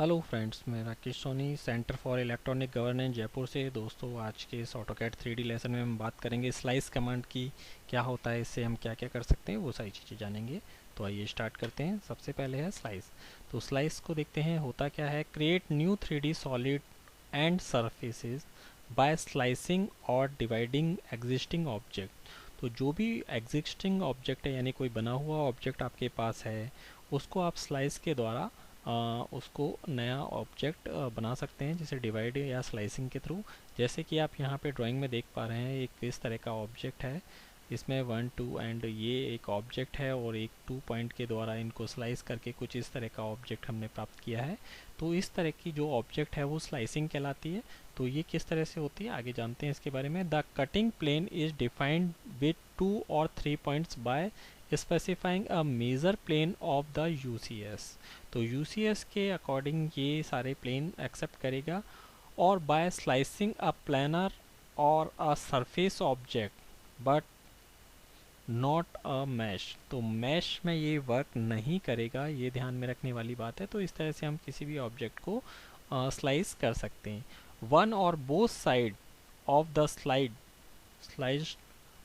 Hello friends, मैं Rakesh Soni Centre for Electronic Governance Jaipur से। दोस्तों, आज के इस ऑटोकैड 3D लेसन में हम बात करेंगे स्लाइस कमांड की। क्या होता है, इससे हम क्या क्या कर सकते हैं, वो सारी चीज़ें जानेंगे। तो आइए स्टार्ट करते हैं। सबसे पहले है स्लाइस। तो स्लाइस को देखते हैं, होता क्या है। Create new 3D solid and surfaces by slicing और डिवाइडिंग एग्जिस्टिंग ऑब्जेक्ट। तो जो भी एग्जिस्टिंग ऑब्जेक्ट है, यानी कोई बना हुआ ऑब्जेक्ट आपके पास है, उसको आप स्लाइस के द्वारा उसको नया ऑब्जेक्ट बना सकते हैं, जैसे डिवाइड या स्लाइसिंग के थ्रू। जैसे कि आप यहाँ पे ड्राइंग में देख पा रहे हैं, एक इस तरह का ऑब्जेक्ट है। इसमें 1 2 एंड ये एक ऑब्जेक्ट है, और एक 2 पॉइंट के द्वारा इनको स्लाइस करके कुछ इस तरह का ऑब्जेक्ट हमने प्राप्त किया है। तो इस तरह की जो ऑब्जेक्ट है वो स्लाइसिंग कहलाती है। तो ये किस तरह से होती है, आगे जानते हैं इसके बारे में। The cutting plane is defined with 2 और 3 points by specifying a major plane of the UCS. तो यूसीएस के अकॉर्डिंग ये सारे प्लेन एक्सेप्ट करेगा। और बाय स्लाइसिंग अ प्लानर और a surface object but not a mesh. तो मैश में ये वर्क नहीं करेगा, ये ध्यान में रखने वाली बात है। तो इस तरह से हम किसी भी ऑब्जेक्ट को स्लाइस कर सकते हैं। वन और both side of the sliced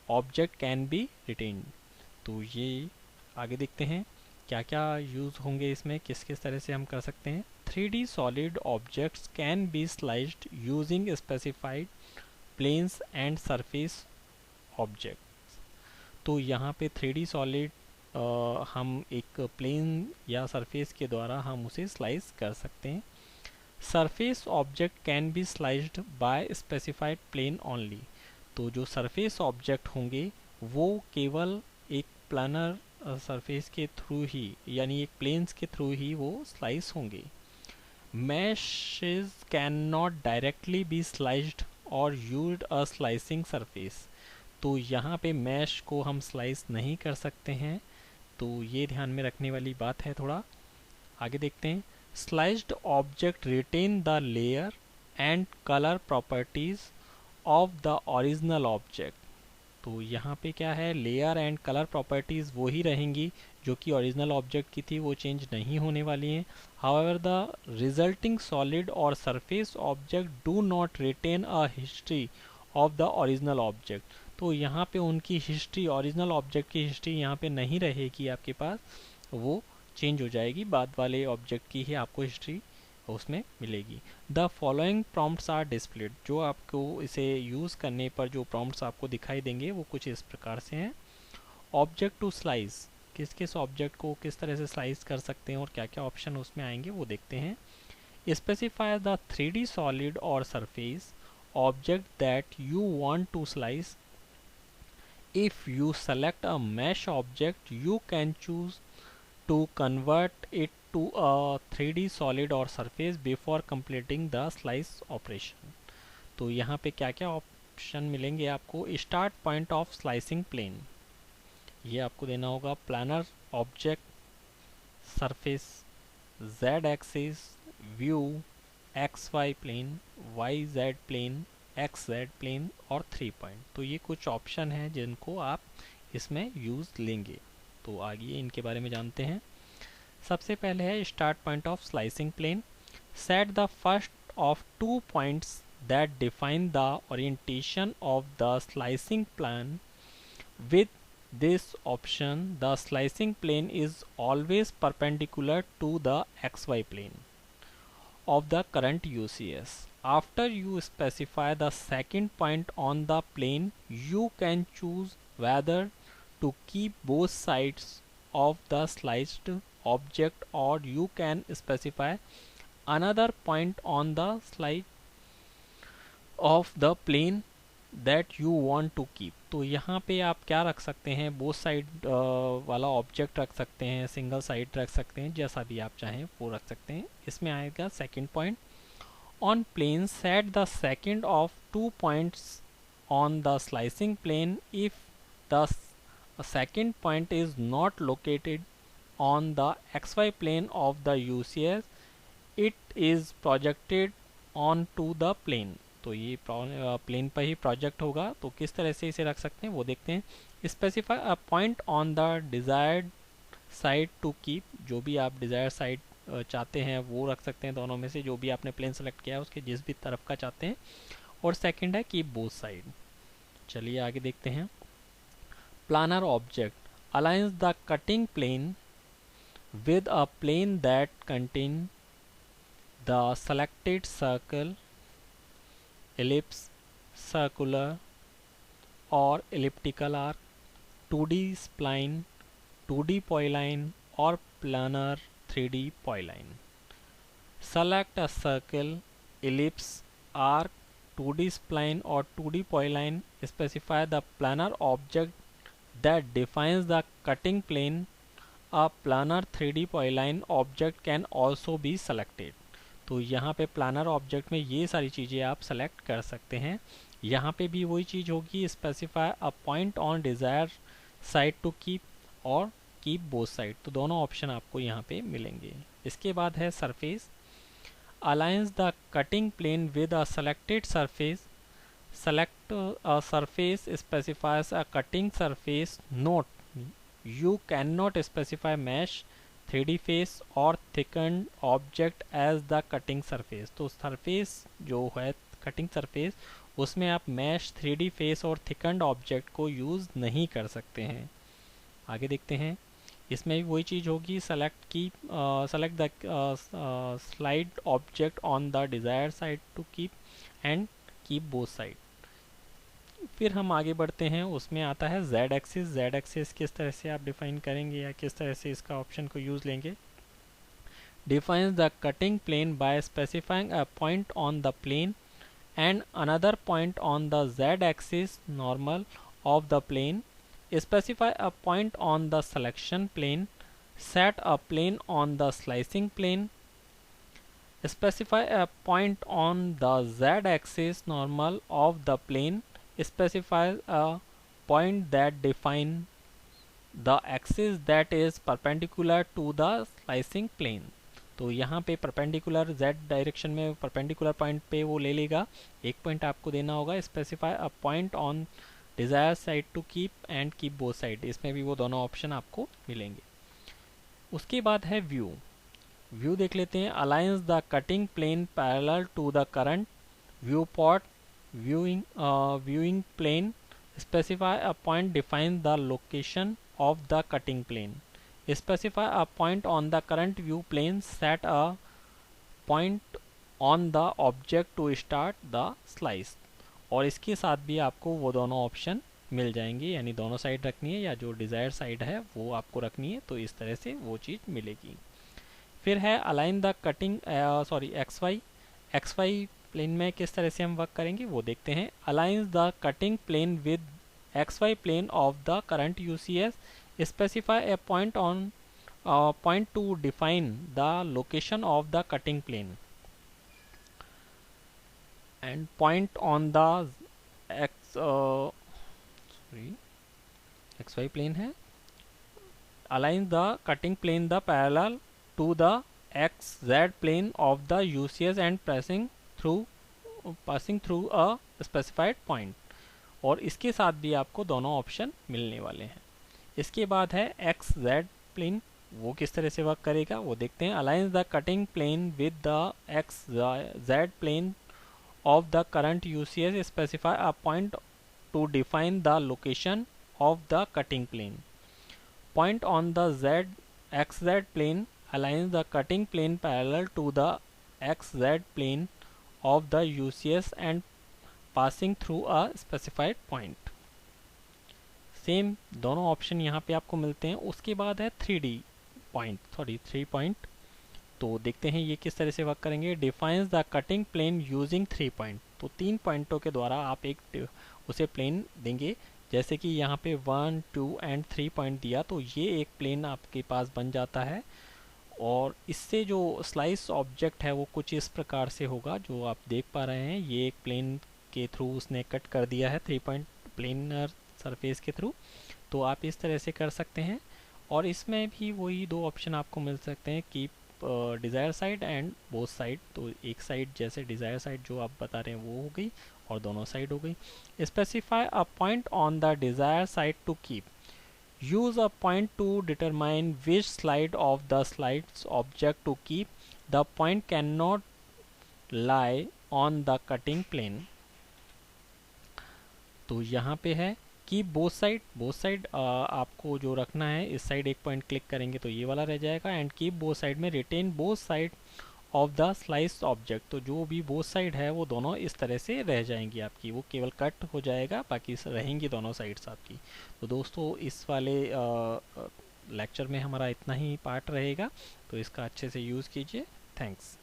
object can B retained. तो ये आगे देखते हैं क्या क्या यूज़ होंगे इसमें, किस किस तरह से हम कर सकते हैं। 3D solid objects can be sliced using specified planes and surface object. तो यहाँ पे 3D सॉलिड हम एक प्लेन या सरफेस के द्वारा हम उसे स्लाइस कर सकते हैं। Surface object can be sliced by specified plane only. तो जो सरफेस ऑब्जेक्ट होंगे वो केवल एक प्लानर सरफेस के थ्रू ही, यानी एक प्लेन्स के थ्रू ही वो स्लाइस होंगे। meshes cannot directly be sliced और used a slicing surface। तो यहाँ पे मैश को हम स्लाइस नहीं कर सकते हैं। तो ये ध्यान में रखने वाली बात है थोड़ा। आगे देखते हैं। Sliced object retain the layer and colour properties of the original object. तो यहाँ पे क्या है, लेयर एंड कलर प्रॉपर्टीज़ वो ही रहेंगी जो कि ओरिजिनल ऑब्जेक्ट की थी, वो चेंज नहीं होने वाली हैं। हाउएवर द रिजल्टिंग सॉलिड और surface object do not retain a history of the original object. तो यहाँ पे उनकी हिस्ट्री, ओरिजिनल ऑब्जेक्ट की हिस्ट्री यहाँ पे नहीं रहेगी आपके पास, वो चेंज हो जाएगी। बाद वाले ऑब्जेक्ट की ही आपको हिस्ट्री उसमें मिलेगी। The following prompts are displayed. जो आपको इसे यूज़ करने पर जो प्रॉम्प्ट्स आपको दिखाई देंगे वो कुछ इस प्रकार से हैं। ऑब्जेक्ट टू स्लाइस, किस किस ऑब्जेक्ट को किस तरह से स्लाइस कर सकते हैं और क्या क्या ऑप्शन उसमें आएंगे वो देखते हैं। स्पेसिफाई द 3D सॉलिड और surface object that you want to slice. If you select a mesh object you can choose to convert it to a 3D solid or surface before completing the slice operation। तो यहाँ पे क्या क्या option मिलेंगे आपको। Start point of slicing plane, ये आपको देना होगा। Planar object, surface, Z axis, view, X Y plane, Y Z plane, X Z plane और 3 पॉइंट। तो ये कुछ ऑप्शन हैं जिनको आप इसमें यूज़ लेंगे। तो आगे इनके बारे में जानते हैं। सबसे पहले है start point of slicing plane. Set the first of 2 points that define the orientation of the slicing plane. With this option the slicing plane is always perpendicular to the xy plane of the current UCS. After you specify the second point on the plane, you can choose whether to keep both sides of the sliced object or you can specify another point on the slide of the plane that you want to keep. तो यहाँ पे आप क्या रख सकते हैं, both side वाला object रख सकते हैं, सिंगल साइड रख सकते हैं, जैसा भी आप चाहें वो रख सकते हैं। इसमें आएगा second point. On plane set the second of 2 points on the slicing plane if the second point is not located on the xy plane of the UCS it is projected onto the plane. तो ये plane पर ही project होगा। तो किस तरह से इसे रख सकते हैं वो देखते हैं। Specify a point on the desired side to keep, जो भी आप डिजायर साइड चाहते हैं वो रख सकते हैं, दोनों में से जो भी आपने प्लेन सेलेक्ट किया है उसके जिस भी तरफ का चाहते हैं। और सेकंड है कीप बोथ साइड। चलिए आगे देखते हैं। Planar object aligns the cutting plane with a plane that contain the selected circle, ellipse, circular or elliptical arc, 2D spline, 2D polyline or planar 3D polyline. Select a circle, ellipse, arc, 2D spline or 2D polyline. Specify the planar object that defines the cutting plane. A planar 3D polyline object can also be selected. तो यहाँ पे planner object में ये सारी चीज़ें आप select कर सकते हैं। यहाँ पे भी वही चीज़ होगी, specify a point on desire side to keep और कीप बोथ साइड, तो दोनों ऑप्शन आपको यहाँ पे मिलेंगे। इसके बाद है surface aligns the cutting plane with a selected surface. Select a surface specifies a cutting surface note you cannot specify mesh 3D face or thickened object as the cutting surface। तो surface जो है cutting surface उसमें आप mash 3D face और थिकन्ड object को use नहीं कर सकते हैं। आगे देखते हैं। इसमें भी वही चीज़ होगी, select the slide object on the desire side to keep and keep both side. फिर हम आगे बढ़ते हैं, उसमें आता है z एक्सिस। z एक्सिस किस तरह से आप डिफाइन करेंगे या किस तरह से इसका ऑप्शन को यूज़ लेंगे। Defines the cutting plane by specifying a point on the plane and another point on the z axis normal of the plane. Specify a point on the selection plane. Set a plane on the slicing plane. Specify a point on the z axis normal of the plane. Specifies a point that define the axis that is perpendicular to the slicing plane। तो यहाँ पे perpendicular z direction में perpendicular point पे वो ले लेगा, एक पॉइंट आपको देना होगा। Specify a point on desire side to keep and keep both side, इसमें भी वो दोनों ऑप्शन आपको मिलेंगे। उसके बाद है व्यू। व्यू देख लेते हैं। Aligns the cutting plane parallel to the current viewport viewing plane। Specify a point define the location of the cutting plane। Specify a point on the current view plane। Set a point on the object to start the slice। और इसके साथ भी आपको वो दोनों option मिल जाएंगे, यानी दोनों साइड रखनी है या जो डिज़ायर साइड है वो आपको रखनी है, तो इस तरह से वो चीज़ मिलेगी। फिर है align the cutting XY plane में किस तरह से हम वर्क करेंगे वो देखते हैं। Aligns the cutting plane with XY plane of the current UCS। Specify a point to define the location of the cutting plane and point on the XY plane है। Align the cutting plane the parallel to the XZ plane of the UCS and passing through a specified point. और इसके साथ भी आपको दोनों option मिलने वाले हैं। इसके बाद है XZ प्लेन, वो किस तरह से वर्क करेगा वो देखते हैं। Aligns the cutting plane with the XZ plane of the current UCS। Specify a point to define the location of the cutting plane. Point on the XZ plane aligns the cutting plane parallel to the XZ plane of the UCS and passing through a specified point। Same दोनों option यहाँ पे आपको मिलते हैं। उसके बाद है 3 point. तो देखते हैं ये किस तरह से वर्क करेंगे। Defines the cutting plane using 3 point. तो 3 पॉइंटों के द्वारा आप एक उसे प्लेन देंगे, जैसे कि यहाँ पे 1, 2 एंड 3 पॉइंट दिया, तो ये एक प्लेन आपके पास बन जाता है। और इससे जो स्लाइस ऑब्जेक्ट है वो कुछ इस प्रकार से होगा जो आप देख पा रहे हैं। ये एक प्लेन के थ्रू उसने कट कर दिया है 3 पॉइंट प्लेनर सरफेस के थ्रू, तो आप इस तरह से कर सकते हैं। और इसमें भी वही दो ऑप्शन आपको मिल सकते हैं, keep desire side and both side. तो एक साइड जैसे डिज़ायर साइड जो आप बता रहे हैं वो हो गई और दोनों साइड हो गई। Specify a point on the desire side to keep. Use a point to determine which slide of the slides object to keep the point can not lie on the cutting plane. तो यहाँ पे है कि both side आपको जो रखना है, इस साइड एक पॉइंट क्लिक करेंगे तो ये वाला रह जाएगा, एंड कीप बोथ साइड में retain both side of the slice object. तो जो भी बोथ साइड है वो दोनों इस तरह से रह जाएंगी आपकी, वो केवल कट हो जाएगा, बाकी रहेंगी दोनों साइड्स आपकी। तो दोस्तों इस वाले लेक्चर में हमारा इतना ही पार्ट रहेगा, तो इसका अच्छे से यूज़ कीजिए। थैंक्स।